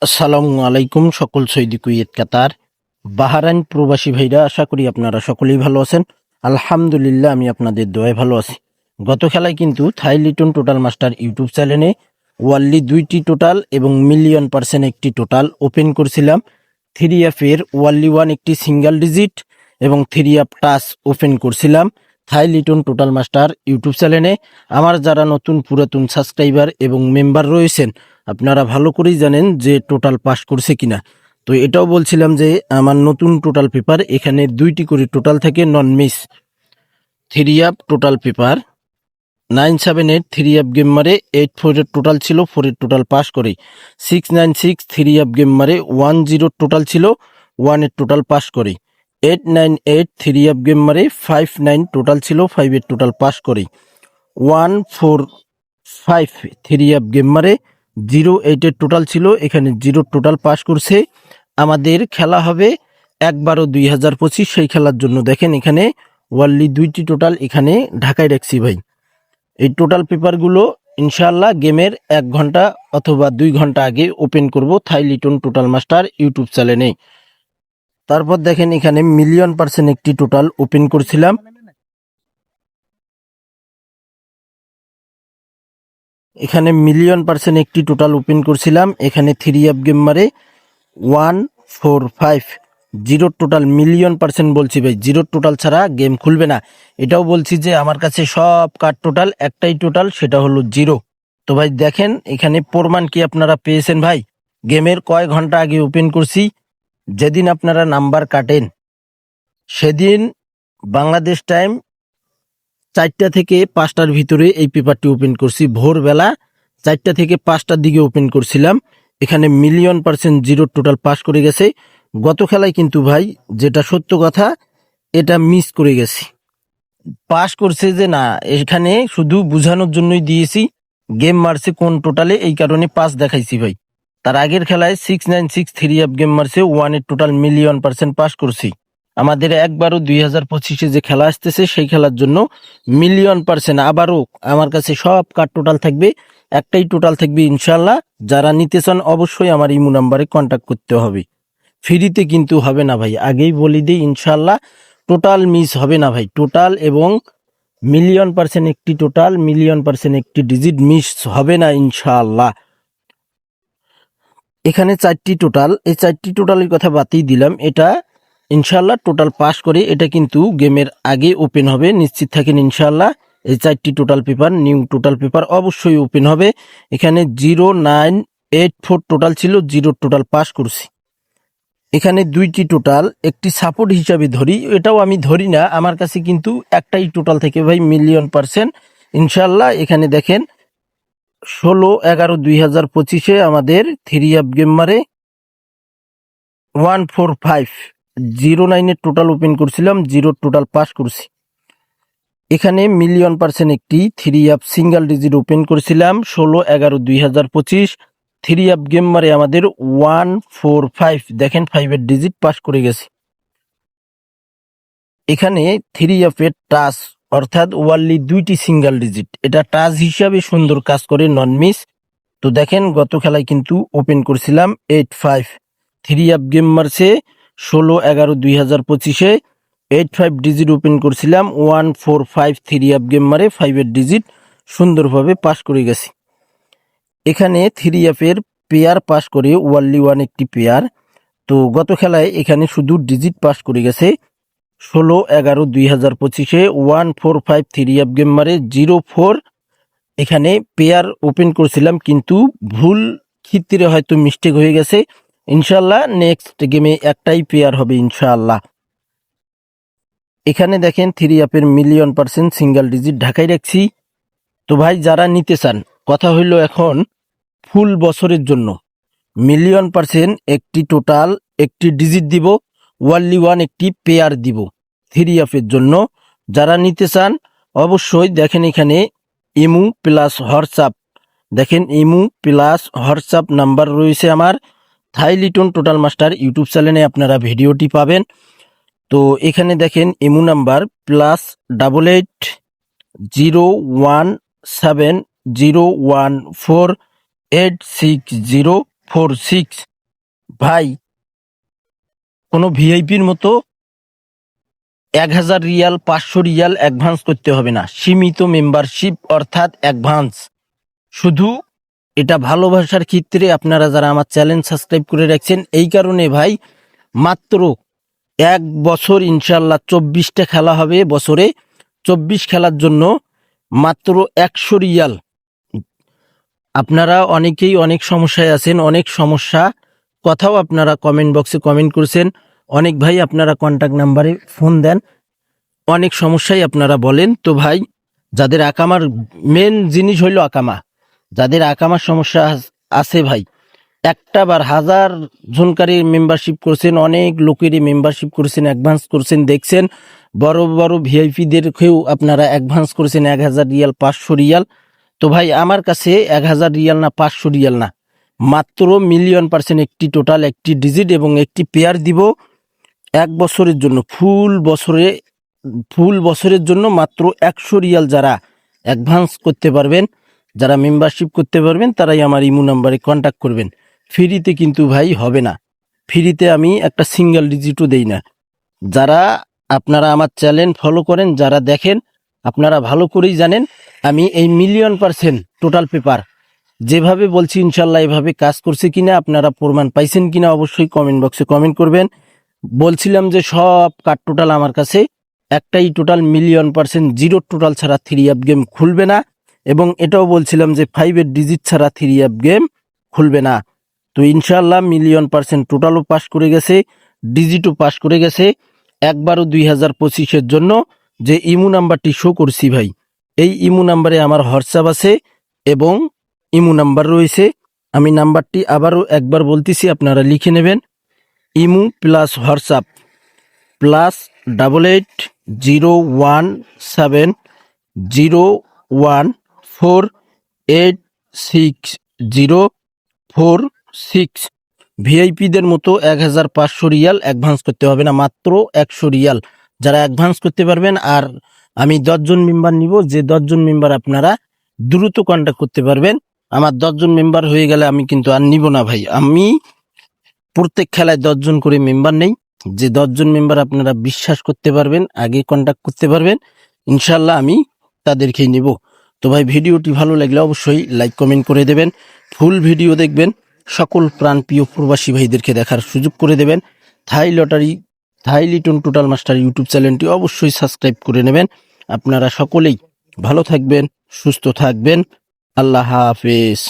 আসসালামু আলাইকুম সকল সৌদি কুয়েত কাতার বাহরাইন প্রবাসী ভাইরা, আশা করি আপনারা সকলেই ভালো আছেন। আলহামদুলিল্লাহ, আমি আপনাদের দোয়ায় ভালো আছি। গত খেলায় কিন্তু থাই লিটন টোটাল মাস্টার ইউটিউব চ্যানেলে ওয়ানলি 2টি টোটাল এবং মিলিয়ন% একটি টোটাল ওপেন করছিলাম। 3F এর ওয়ানলি 1 একটি সিঙ্গেল ডিজিট এবং 3F টাচ ওপেন করছিলাম থাই লিটন টোটাল মাস্টার ইউটিউব চ্যানেলে। আমার যারা নতুন পুরাতন সাবস্ক্রাইবার এবং মেম্বার রয়েছেন, আপনারা ভালো করেই জানেন যে টোটাল পাস করছে কিনা। তো এটাও বলছিলাম যে আমার নতুন টোটাল পেপার এখানে 2টি করে টোটাল থেকে নন মিস 3F টোটাল পেপার 978 3F গেম মারে 84 এর টোটাল ছিল, 4 এর টোটাল পাস করে। 696 3F গেম মারে 10 টোটাল ছিল, 1 এর টোটাল পাস করে। 898 3F গেম মারে 59 টোটাল ছিল, 5 এর টোটাল পাস করে। 145 3F গেম মারে 08 এর টোটাল ছিল, এখানে 0 টোটাল পাস করছে। আমাদের খেলা হবে 1/12/2025, সেই খেলার জন্য দেখেন এখানে ওয়ানলি 2টি টোটাল এখানে ঢাকায় রাখছি ভাই। এই টোটাল পেপারগুলো ইনশাআল্লাহ গেমের 1 ঘন্টা অথবা 2 ঘন্টা আগে ওপেন করব থাই লিটন টোটাল মাস্টার ইউটিউব চ্যানেলে। তারপর দেখেন এখানে মিলিয়ন% একটি টোটাল ওপেন করছিলাম। এখানে মিলিয়ন% একটি টোটাল ওপেন করছিলাম। এখানে 3F গেম মারে 145 0 টোটাল মিলিয়ন% বলছি ভাই, 0 টোটাল ছাড়া গেম খুলবে না। এটাও বলছি যে আমার কাছে সব কার্ড টোটাল, একটাই টোটাল, সেটা হলো 0। তো ভাই দেখেন এখানে প্রমাণ কি আপনারা পেয়েছেন ভাই। গেমের কয় ঘন্টা আগে ওপেন করছি, যেদিন আপনারা নাম্বার কাটেন সেদিন বাংলাদেশ টাইম 4টা থেকে 5টার ভিতরে এই পেপারটি ওপেন করছি। ভোরবেলা 4টা থেকে 5টার দিকে ওপেন করছিলাম। এখানে মিলিয়ন% 0 টোটাল পাস করে গেছে। গত খেলায় কিন্তু ভাই, যেটা সত্য কথা, এটা মিস করে গেছি। পাস করছে যে না, এখানে শুধু বুঝানোর জন্যই দিয়েছি। গেম মারছে কোন টোটালে, এই কারণে পাস দেখাইছি ভাই। তার আগের খেলায় 696 3F গেম মারছে 1 এর টোটাল মিলিয়ন% পাস করছি। আমাদের 1/12/2025 যে খেলা আসতেছে সেই খেলার জন্য মিলিয়ন% আবারও আমার কাছে সব কার্ড টোটাল থাকবে, একটাই টোটাল থাকবে ইনশাল্লাহ। যারা নিতে চান অবশ্যই আমার ইমো নাম্বারে কন্ট্যাক্ট করতে হবে। ফ্রিতে কিন্তু হবে না ভাই, আগেই বলি দিই ইনশাল্লাহ। টোটাল মিস হবে না ভাই, টোটাল এবং মিলিয়ন% একটি টোটাল, মিলিয়ন% একটি ডিজিট মিস হবে না ইনশাআল্লাহ। এখানে 4টি টোটাল, এই 4টি টোটালের কথা বাতিই দিলাম। এটা ইনশাআল্লাহ টোটাল পাস করে এটা কিন্তু গেমের আগে ওপেন হবে, নিশ্চিত থাকেন ইনশাআল্লাহ। এই 4টি total paper, new total paper অবশ্যই ওপেন হবে। এখানে 0984 টোটাল ছিল, 0 টোটাল পাস করছি। এখানে 2টি টোটাল, একটি সাপোর্ট হিসাবে ধরি, এটাও আমি ধরি না, আমার কাছে কিন্তু একটাই টোটাল থেকে ভাই মিলিয়ন% ইনশাআল্লাহ। এখানে দেখেন 16/11/2025 আমাদের 3F গেম মারে 14509 এর টোটাল ওপেন করছিলাম, 0 টোটাল পাস করছি। এখানে মিলিয়ন% একটি 3F সিঙ্গেল ডিজিট ওপেন করছিলাম 16/11/2025। 3F গেম মারে আমাদের 145, দেখেন 5 এর ডিজিট পাস করে গেছে। এখানে 3F এর টাচ অর্থাৎ ওয়ানলি 2টি সিঙ্গেল ডিজিট, এটা টাচ হিসাবে সুন্দর কাজ করে, নন মিস। তো দেখেন গত খেলায় কিন্তু ওপেন করছিলাম 85, 3F গেম মারছে 16/11/2025 85 ডিজিট ওপেন করছিলাম 145, 3F গেম মারে 5 এর ডিজিট সুন্দরভাবে পাস করে গেছি। এখানে 3F এর পেয়ার পাস করে ওয়ানলি 1 একটি পেয়ার। তো গত খেলায় এখানে শুধু ডিজিট পাস করে গেছে 16/11/2025 145, 3F গেম মারে 04। এখানে পেয়ার ওপেন করছিলাম কিন্তু ভুল ক্ষেত্রে হয়তো মিস্টেক হয়ে গেছে। ইনশাল্লাহ নেক্সট গেমে একটাই পেয়ার হবে ইনশাআল্লাহ। এখানে দেখেন 3F এর মিলিয়ন% সিঙ্গেল ডিজিট ঢাকায় রাখছি। তো ভাই যারা নিতে চান, কথা হইল এখন ফুল বছরের জন্য মিলিয়ন% একটি টোটাল, একটি ডিজিট দিব, ওয়ানলি 1 একটি পেয়ার দিব 3F এর জন্য। যারা নিতে চান অবশ্যই দেখেন এখানে ইমো প্লাস হোয়াটসঅ্যাপ, দেখেন ইমো প্লাস হোয়াটসঅ্যাপ নাম্বার রয়েছে আমার। থাই লিটন টোটাল মাস্টার ইউটিউব চ্যানেলে আপনারা ভিডিওটি পাবেন। তো এখানে দেখেন ইমো নাম্বার +88017014860446। ভাই কোনো ভিআইপির মতো 1000 রিয়াল 500 রিয়াল অ্যাডভান্স করতে হবে না, সীমিত মেম্বারশিপ অর্থাৎ অ্যাডভান্স। শুধু এটা ভালোবাসার ক্ষেত্রে আপনারা যারা আমার চ্যানেল সাবস্ক্রাইব করে রাখছেন, এই কারণে ভাই মাত্র 1 বছর ইনশাল্লাহ 24টা খেলা হবে বছরে, 24 খেলার জন্য মাত্র 100 রিয়াল। আপনারা অনেকেই অনেক সমস্যায় আছেন, অনেক সমস্যা কথাও আপনারা কমেন্ট বক্সে কমেন্ট করেছেন, অনেক ভাই আপনারা কন্ট্যাক্ট নাম্বারে ফোন দেন, অনেক সমস্যাই আপনারা বলেন। তো ভাই যাদের আকামার মেন জিনিস হইল আকামা, যাদের আকামার সমস্যা আছে ভাই, একটা বার 1000 জনকারী মেম্বারশিপ করছেন, অনেক লোকেরই মেম্বারশিপ করেছেন, অ্যাডভান্স করছেন, দেখছেন বড় বড় ভিআইপিদেরকেও আপনারা অ্যাডভান্স করেছেন 1000 রিয়াল 500 রিয়াল। তো ভাই আমার কাছে 1000 রিয়াল না 500 রিয়াল না, মাত্র %1,000,000 একটি টোটাল একটি ডিজিট এবং একটি পেয়ার দিব 1 বছরের জন্য, ফুল বছরের জন্য মাত্র 100 রিয়াল। যারা অ্যাডভান্স করতে পারবেন, যারা মেম্বারশিপ করতে পারবেন, তারাই আমার ইমো নাম্বারে কন্ট্যাক্ট করবেন। ফ্রিতে কিন্তু ভাই হবে না, ফ্রিতে আমি একটা সিঙ্গেল ডিজিটও দেই না। যারা আপনারা আমার চ্যানেল ফলো করেন, যারা দেখেন, আপনারা ভালো করেই জানেন আমি এই %1,000,000 টোটাল পেপার যেভাবে বলছি ইনশাল্লাহ এভাবে কাজ করছে কিনা, আপনারা প্রমাণ পাইছেন কিনা অবশ্যই কমেন্ট বক্সে কমেন্ট করবেন। বলছিলাম যে সব কার্ড টোটাল আমার কাছে, একটাই টোটাল %1,000,000 জিরো টোটাল ছাড়া 3 অ্যাপ গেম খুলবে না, এবং এটাও বলছিলাম যে 5 ডিজিট ছাড়া 3 অ্যাপ গেম খুলবে না। তো ইনশাল্লাহ %1,000,000 টোটালও পাস করে গেছে, ডিজিটও পাস করে গেছে। একবারও 2025-এর জন্য যে ইমো নাম্বারটি শো করছি ভাই, এই ইমো নাম্বারে আমার হোয়াটসঅ্যাপ আছে এবং ইমো নাম্বার রয়েছে। আমি নাম্বারটি আবারও একবার বলতেছি, আপনারা লিখে নেবেন। Imo plus WhatsApp +8017101460446। ভিআইপিদের মতো 1500 রিয়াল অ্যাডভান্স করতে হবে না, মাত্র 100 রিয়াল যারা অ্যাডভান্স করতে পারবেন। আর আমি 10 জন মেম্বার নিব, যে 10 জন মেম্বার আপনারা দ্রুত কন্ট্যাক্ট করতে পারবেন। আমার 10 জন মেম্বার হয়ে গেলে আমি কিন্তু আর নিব না ভাই, আমি প্রত্যেক খেলায় 10 জন করে মেম্বার নেই। যে 10 জন মেম্বার আপনারা বিশ্বাস করতে পারবেন, আগে কন্ট্যাক্ট করতে পারবেন, ইনশাল্লাহ আমি তাদেরকেই নেব। তো ভাই ভিডিওটি ভালো লাগলে অবশ্যই লাইক কমেন্ট করে দেবেন, ফুল ভিডিও দেখবেন, সকল প্রাণপ্রিয় প্রবাসী ভাইদেরকে দেখার সুযোগ করে দেবেন। থাই লিটন টোটাল মাস্টার ইউটিউব চ্যানেলটি অবশ্যই সাবস্ক্রাইব করে নেবেন। আপনারা সকলেই ভালো থাকবেন, সুস্থ থাকবেন, আল্লাহ হাফেজ।